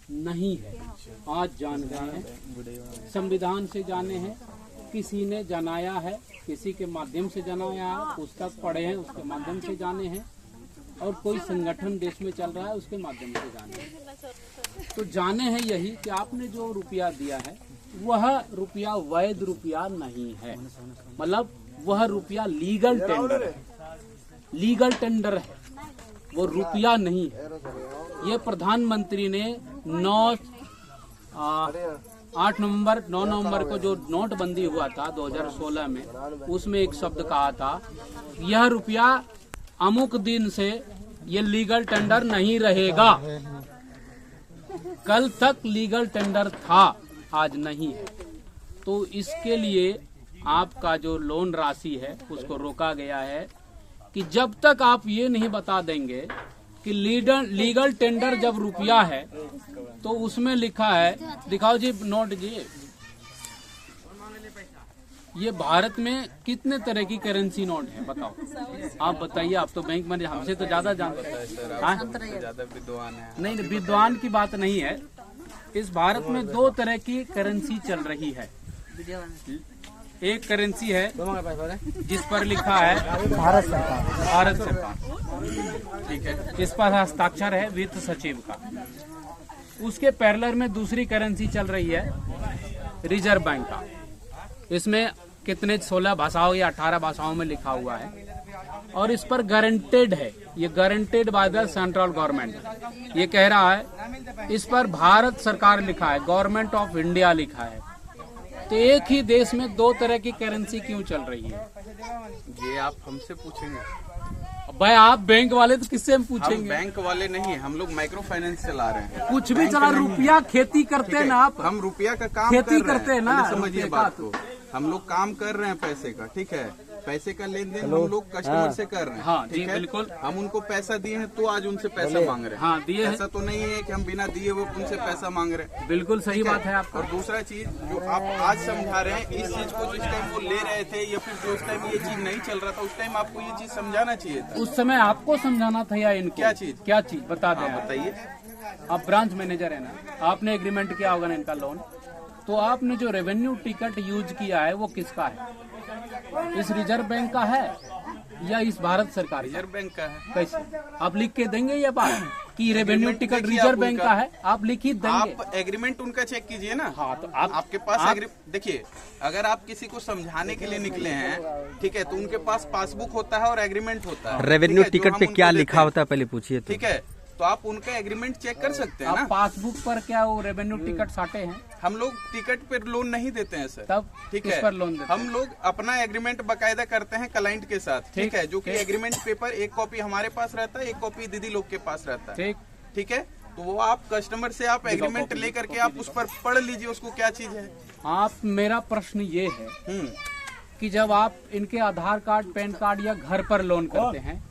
नहीं है। आज जान गए हैं, संविधान से जाने हैं, किसी ने जनाया है, किसी के माध्यम से जनाया है, पुस्तक पढ़े हैं उसके माध्यम से जाने हैं, और कोई संगठन देश में चल रहा है उसके माध्यम से जाने हैं। तो जाने हैं यही कि आपने जो रुपया दिया है वह रुपया वैध रुपया नहीं है, मतलब वह रुपया लीगल टेंडर है, लीगल टेंडर है, वो रुपया नहीं है। ये प्रधानमंत्री ने 8 नवंबर को जो नोटबंदी हुआ था 2016 में, उसमें एक शब्द कहा था, यह रुपया अमुक दिन से ये लीगल टेंडर नहीं रहेगा। कल तक लीगल टेंडर था, आज नहीं है। तो इसके लिए आपका जो लोन राशि है उसको रोका गया है कि जब तक आप ये नहीं बता देंगे कि लीगल टेंडर जब रुपया है तो उसमें लिखा है, दिखाओ जी नोट जी, ये भारत में कितने तरह की करेंसी नोट है बताओ, आप बताइए। आप तो बैंक में हमसे तो ज्यादा जानते हैं, ज्यादा विद्वान है। नहीं, विद्वान की बात नहीं है। इस भारत में 2 तरह की करेंसी चल रही है। एक करेंसी है जिस पर लिखा है भारत सरकार, ठीक है, इस पर हस्ताक्षर है वित्त सचिव का। उसके पैरेलल में दूसरी करेंसी चल रही है रिजर्व बैंक का। इसमें कितने 16 भाषाओं या 18 भाषाओं में लिखा हुआ है, और इस पर गारंटेड है, ये guaranteed by the central government. ये कह रहा है, इस पर भारत सरकार लिखा है, गवर्नमेंट ऑफ इंडिया लिखा है। तो एक ही देश में 2 तरह की करेंसी क्यों चल रही है? ये आप हमसे पूछेंगे भाई, आप बैंक वाले तो किससे हम पूछेंगे? हम बैंक वाले नहीं, हम लोग माइक्रो फाइनेंस चला रहे हैं। कुछ भी चला, रुपया खेती करते हैं ना आप, हम रुपया का काम खेती करते हैं ना, समझिए बात को। हम लोग काम कर रहे हैं पैसे का, ठीक है, पैसे का लेन देन हम लोग कस्टमर से कर रहे हैं। हाँ जी, ठीक है, बिल्कुल। हम उनको पैसा दिए हैं तो आज उनसे पैसा मांग रहे हैं। हाँ, दिए हैं। ऐसा तो नहीं है कि हम बिना दिए हुए उनसे पैसा मांग रहे हैं। बिल्कुल सही बात है आपका। और दूसरा चीज जो आप आज समझा रहे हैं, इस चीज को जिस टाइम वो ले रहे थे या फिर जो टाइम ये चीज नहीं चल रहा था, उस टाइम आपको ये चीज समझाना चाहिए था। उस समय आपको समझाना था या इनको? क्या चीज बता दें, बताइए। आप ब्रांच मैनेजर है ना, आपने एग्रीमेंट किया होगा ना इनका लोन, तो आपने जो रेवेन्यू टिकट यूज किया है वो किसका है? इस रिजर्व बैंक का है या इस भारत सरकार? रिजर्व बैंक का है। कैसे आप लिख के देंगे ये बात कि रेवेन्यू टिकट रिजर्व बैंक का है? आप लिख ही देंगे। आप एग्रीमेंट उनका चेक कीजिए ना। हाँ, तो आपके पास देखिए, अगर आप किसी को समझाने के लिए निकले हैं, ठीक है, तो उनके पास पासबुक होता है और एग्रीमेंट होता है। रेवेन्यू टिकट पे क्या लिखा होता है पहले पूछिए। ठीक है, तो आप उनका एग्रीमेंट चेक कर सकते हैं ना। पासबुक पर क्या वो रेवेन्यू टिकट साटे हैं? हम लोग टिकट पर लोन नहीं देते हैं सर। तब ठीक है, पर लोन देते हम लोग अपना एग्रीमेंट बकायदा करते हैं क्लाइंट के साथ, ठीक है, जो कि एग्रीमेंट पेपर एक कॉपी हमारे पास रहता है, एक कॉपी दीदी लोग के पास रहता है। ठीक है, तो वो आप कस्टमर से आप एग्रीमेंट लेकर के आप उस पर पढ़ लीजिए उसको क्या चीज है। आप, मेरा प्रश्न ये है कि जब आप इनके आधार कार्ड, पैन कार्ड या घर पर लोन करते हैं,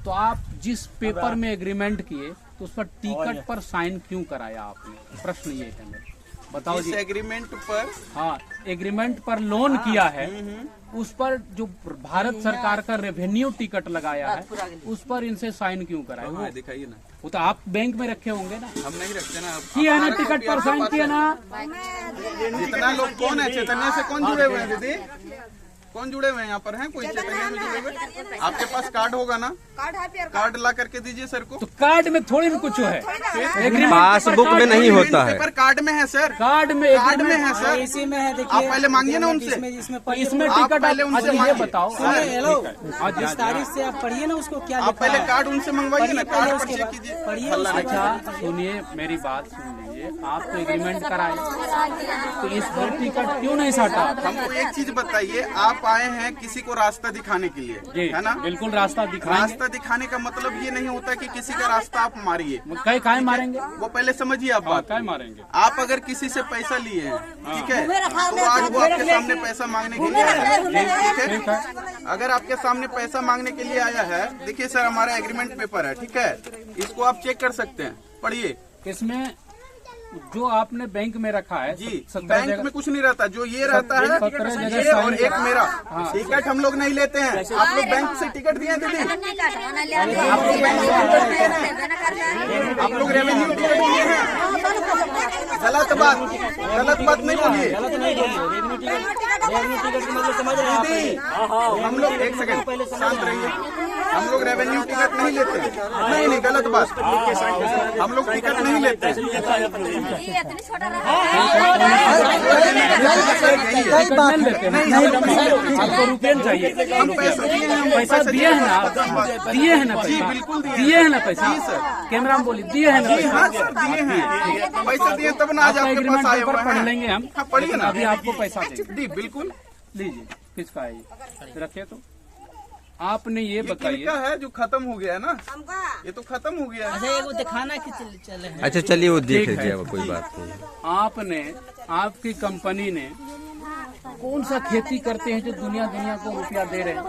तो आप जिस पेपर में एग्रीमेंट किए तो उस पर टिकट पर साइन क्यों कराया आपने? प्रश्न ये है मेरा, बताओ जी। एग्रीमेंट पर, हाँ, एग्रीमेंट पर लोन किया है, उस पर जो भारत सरकार का रेवेन्यू टिकट लगाया है उस पर इनसे साइन क्यों कराया? दिखाइए ना। वो तो आप बैंक में रखे होंगे ना। हम नहीं रखते ना। किया ना, टिकट पर साइन किया ना। जितना लोग कौन है, चैतन्य से कौन जुड़े हुए हैं दीदी? कौन जुड़े हुए हैं यहाँ पर? हैं कोई चैतन्य में जुड़े हुए? आपके पास कार्ड होगा ना? कार्ड ला करके दीजिए सर को। तो कार्ड में थोड़ी ना कुछ है, पासबुक में नहीं होता है। पेपर कार्ड में है सर, कार्ड में है सर, इसी में है। आप पहले मांगिए ना उनसे। इसमें टिकट पहले उनसे ये बताओ। हेलो, इस तारीख से आप पढ़िए ना उसको क्या आप पहले कार्ड उनसे मंगवाइए ना, कार्ड पर चेक कीजिए। पढ़िए। अच्छा सुनिए, मेरी बात सुन लीजिए। आप तो एग्रीमेंट कराए, तो इस पर टिकट क्यों नहीं साटा? हमको एक चीज बताइए, आप आए हैं किसी को रास्ता दिखाने के लिए, है ना? बिल्कुल रास्ता दिखाने का मतलब ये नहीं होता कि किसी का रास्ता आप मारिए। काय मारेंगे? वो पहले समझिए आप बात। काय मारेंगे? आप अगर किसी से पैसा लिए हैं, ठीक है, तो आज वो आपके सामने पैसा मांगने के लिए आया है, ठीक है। अगर आपके सामने पैसा मांगने के लिए आया है, देखिए सर हमारा एग्रीमेंट पेपर है, ठीक है, इसको आप चेक कर सकते हैं, पढ़िए। इसमें जो आपने बैंक में रखा है जी, बैंक में कुछ नहीं रहता, जो ये रहता है ये और एक मेरा टिकट हम लोग नहीं लेते हैं। आप लोग बैंक से टिकट दिए हैं दीदी? आप लोग रेवेन्यू टिकट दिए हैं? गलत बात नहीं बोलिए दीदी। हम लोग एक सेकंड शांत रहिए, हम लोग रेवेन्यू टिकट नहीं लेते हैं। नहीं गलत बात, हम लोग टिकट नहीं लेते हैं। आपको रुपये चाहिए, हम पैसा दिए हैं, पैसा दिए हैं ना, दिए हैं ना, जी बिल्कुल दिए हैं ना पैसा। जी सर, कैमरा में बोलिए, दिए हैं ना जी हाँ पैसा। सर दिए हैं, पैसा दिए तब ना आज आपका आपके एग्रीमेंट पास आए पेपर हुए पढ़ हैं। लेंगे हम। हाँ पढ़िए ना, अभी आपको पैसा देंगे। जी बिल्कुल। लीजिए, किसका है ये, रखिए। तो आपने ये बताइए, किनका है जो खत्म हो गया है ना, ये तो खत्म हो गया है। अच्छा, वो दिखाना कि चले हैं। अच्छा चलिए वो देख ठीक है। लीजिए, अब कोई बात नहीं। आपने, आपकी कंपनी ने कौन सा खेती करते हैं जो दुनिया को रुपया दे रहे हैं?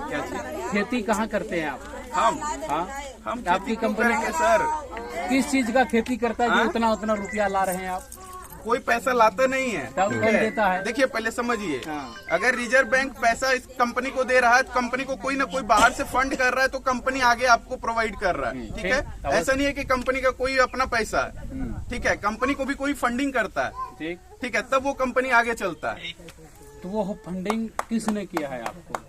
क्या चीज? खेती कहाँ करते हैं आप? हम हाँ, आपकी कंपनी करेंगे सर, किस चीज का खेती करता है जो उतना रुपया ला रहे हैं आप? कोई पैसा लाता नहीं है। तब ठीक कौन है? देता है? देखिए पहले समझिए, हाँ। अगर रिजर्व बैंक पैसा इस कंपनी को दे रहा है तो कंपनी को कोई ना कोई बाहर से फंड कर रहा है, तो कंपनी आगे आपको प्रोवाइड कर रहा है। ठीक है, ठीक। ऐसा नहीं है कि कंपनी का कोई अपना पैसा है। ठीक है, कंपनी को भी कोई फंडिंग करता है। ठीक है, तब वो कंपनी आगे चलता है। तो वो फंडिंग किसने किया है आपको?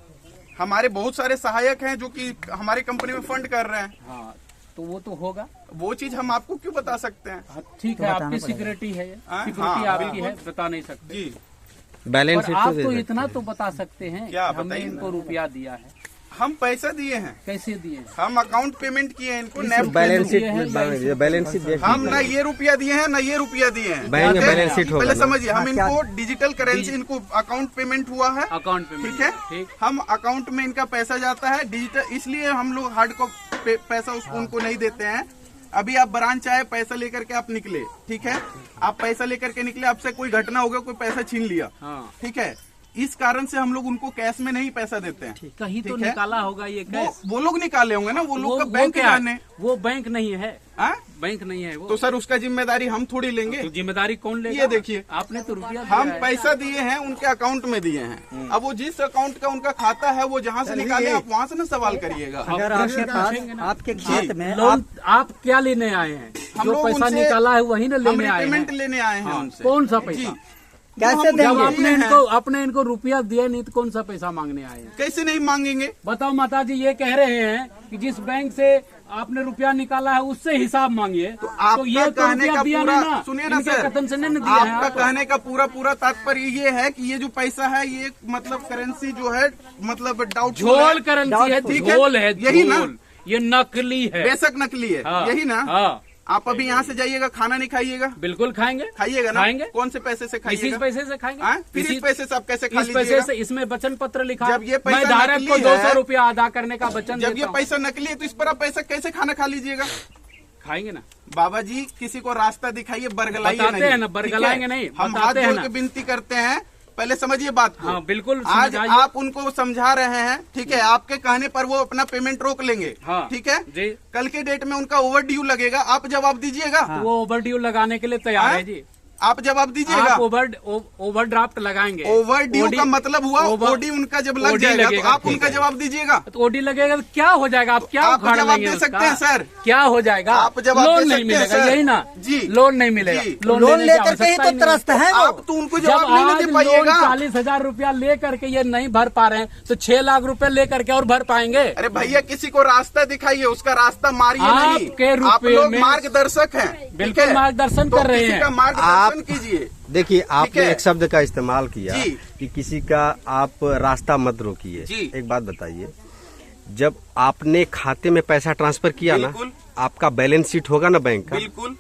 हमारे बहुत सारे सहायक हैं जो कि हमारी कंपनी में फंड कर रहे हैं। हाँ, तो वो तो होगा। वो चीज हम आपको क्यों बता सकते हैं? हाँ, ठीक है, आपकी सिक्योरिटी है ये, हाँ, सिक्योरिटी हाँ, आपकी है, बता नहीं सकते। जी बैलेंस और शीट आप तो दे तो देते इतना तो बता सकते हैं क्या कि हमने बताइए इनको रुपया दिया है। हम पैसा दिए हैं, कैसे दिए हैं? हम अकाउंट पेमेंट किए हैं इनको, इस नैब बैलेंस शीट दिए हैं, में बैलेंस शीट देखिए। हम ना ये रुपया दिए हैं ना ये रुपया दिए हैं। बैंक में ठीक है? बैलेंस शीट होगा पहले ना। समझिए, हम इनको डिजिटल करेंसी, इनको अकाउंट पेमेंट हुआ है। अकाउंट पे ठीक है, ठीक। हम अकाउंट में इनका पैसा जाता है डिजिटल, इसलिए हम लोग हार्ड को पैसा उसको उनको नहीं देते हैं। अभी आप ब्रांच आए, पैसा लेकर के आप निकले, ठीक है, आप पैसा लेकर के निकले, आपसे कोई घटना हो गया, कोई पैसा छीन लिया, हाँ, ठीक है, इस कारण से हम लोग उनको कैश में नहीं पैसा देते हैं। कहीं तो ठीक है? निकाला होगा ये कैश। वो लोग निकाले होंगे ना, वो लोग का वो बैंक क्या जाने। है? वो बैंक नहीं है, हाँ? बैंक नहीं है वो। तो सर उसका जिम्मेदारी हम थोड़ी लेंगे। तो जिम्मेदारी कौन लेगा? ये देखिए, आपने तो रुपया दिया हम है। पैसा दिए हैं, उनके अकाउंट में दिए हैं। अब वो जिस अकाउंट का उनका खाता है, वो जहाँ से निकाले, आप वहाँ से ना सवाल करिएगा। अगर आपके पास आपके खेत में लोन आप क्या लेने आए हैं? हम जो लोग पैसा उनसे- निकाला है वही ना हम लेने आए पेमेंट हैं। लेने आए हैं उनसे। कौन सा पैसा? कैसे जब देंगे? आपने इनको रुपया दिया नहीं तो कौन सा पैसा मांगने आए हैं? कैसे नहीं मांगेंगे? बताओ माता जी, ये कह रहे हैं कि जिस बैंक से आपने रुपया निकाला है उससे हिसाब मांगिए। तो आपका ये तो कहने रुपया का दिया पूरा, नहीं ना, सुनिए ना इनके सर, कथन से नहीं दिया है आपका आपको। कहने का पूरा तात्पर्य ये है कि ये जो पैसा है, ये मतलब करेंसी जो है, मतलब डाउटफुल झोल करेंसी है, ठीक है? झोल है, यही ना? झोल। ये नकली है। बेशक नकली है, हाँ, यही ना? हाँ, आप अभी यहाँ से जाइएगा, खाना नहीं खाइएगा? बिल्कुल खाएंगे। खाइएगा ना? खाएंगे। कौन से पैसे से इसी खाइएगा? पैसे से खाएंगे। हाँ? फिर इस पैसे से आप कैसे खा इस पैसे लीजिएगा? से, इसमें वचन पत्र लिखा जब ये पैसा मैं धारक को नकली 200 है, रुपया अदा करने का वचन जब ये देता हूं। पैसा नकली है, तो इस पर आप पैसा कैसे खाना खा लीजिएगा? खाएंगे ना। बाबा जी, किसी को रास्ता दिखाइए, बरगलाइए बताते नहीं। हैं ना, बरगलाएंगे ठीक है? नहीं, हम हाथ बताते हैं जोड़ ना। के विनती करते हैं, पहले समझिए बात को। हाँ, बिल्कुल आज समझाइए। आप उनको समझा रहे हैं, ठीक है, आपके कहने पर वो अपना पेमेंट रोक लेंगे। हाँ, ठीक है जी। कल के डेट में उनका ओवर ड्यू लगेगा, आप जवाब दीजिएगा। वो ओवर ड्यू लगाने के लिए तैयार हाँ? है जी। आप जवाब दीजिएगा। आप ओवर ड्राफ्ट लगाएंगे। ओवर ड्यू OD का मतलब हुआ ओवर- ओडी उनका जब लग OD जाएगा, तो लगेगा, आप ठीक उनका है। जवाब दीजिएगा। तो ओडी लगेगा तो क्या हो जाएगा? आप क्या आप उखाड़ जवाब लेंगे दे उसका? सकते हैं सर। क्या हो जाएगा? आप जवाब लोन दे नहीं सकते हैं मिलेगा, सर। यही ना? जी। लोन नहीं मिलेगा। जी। लोन देने की लेकर के ही आवश्यकता तो नहीं त्रस्त है वो। आप तो उनको जब जवाब नहीं आज दे लोन पाइएगा। 40,000 रुपया ले करके ये नहीं भर पा रहे हैं तो 6 लाख रुपए ले करके और भर पाएंगे? अरे भैया, किसी को रास्ता दिखाइए, उसका रास्ता मारिए नहीं। आपके रुपए आप लोग में- मार्गदर्शक हैं, ठीक बिल्कुल है? मार्गदर्शन तो कर रहे किसी हैं। का मार्गदर्शन कीजिए। देखिए, आपने है? एक शब्द का इस्तेमाल किया जी। कि किसी का आप रास्ता मत रोकिए। जी। एक बात बताइए, जब आपने खाते में पैसा ट्रांसफर किया ना, बिल्कुल। आपका बैलेंस शीट होगा ना बैंक का, बिल्कुल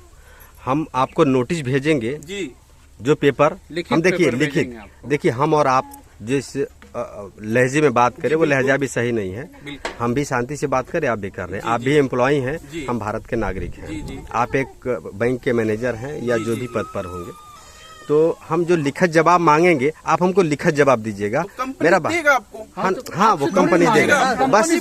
हम आपको नोटिस भेजेंगे, जी। जो पेपर लिखित हम देखिए पेपर लिखित भेजेंगे आपको। देखिए, हम और आप जिस लहजे में बात करें वो लहजा भी सही नहीं है। बिल्कुल। हम भी शांति से बात करें, आप भी कर रहे हैं, आप भी एम्प्लॉय हैं, जी। हम भारत के नागरिक जी, जी। हैं, आप एक बैंक के मैनेजर हैं या जो भी पद पर होंगे, तो हम जो लिखित जवाब मांगेंगे आप हमको लिखित जवाब दीजिएगा। कंपनी मेरा बात देगा आपको। हाँ वो कंपनी देगा। बस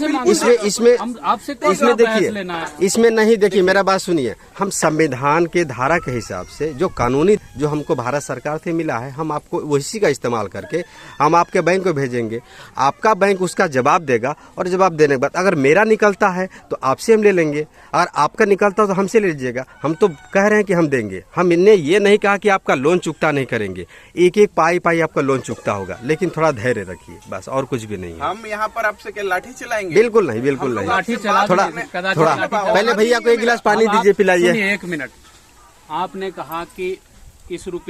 इसमें आपसे कौन सा इसमें बहस लेना है? देखिए, इसमें नहीं, देखिए मेरा बात सुनिए। हम संविधान के धारा के हिसाब से जो कानूनी जो हमको भारत सरकार से मिला है, हम आपको उसी का इस्तेमाल करके हम आपके बैंक को भेजेंगे। आपका बैंक उसका जवाब देगा और जवाब देने के बाद अगर मेरा निकलता है तो आपसे हम ले लेंगे, अगर आपका निकलता हो तो हमसे ले लीजिएगा। हम तो कह रहे हैं कि हम देंगे। हम इन्हें ये नहीं कहा कि आपका लोन चुकता नहीं करेंगे, एक एक पाई आपका लोन चुकता होगा, लेकिन थोड़ा धैर्य रखिए, बस और कुछ भी नहीं है। हम यहाँ पर आपसे क्या लाठी चलाएंगे? बिल्कुल नहीं, बिल्कुल नहीं। लाठी चला थोड़ा पहले भैया को एक गिलास पानी दीजिए, पिलाइए। सुनिए 1 मिनट। आपने कहा कि इस रुपये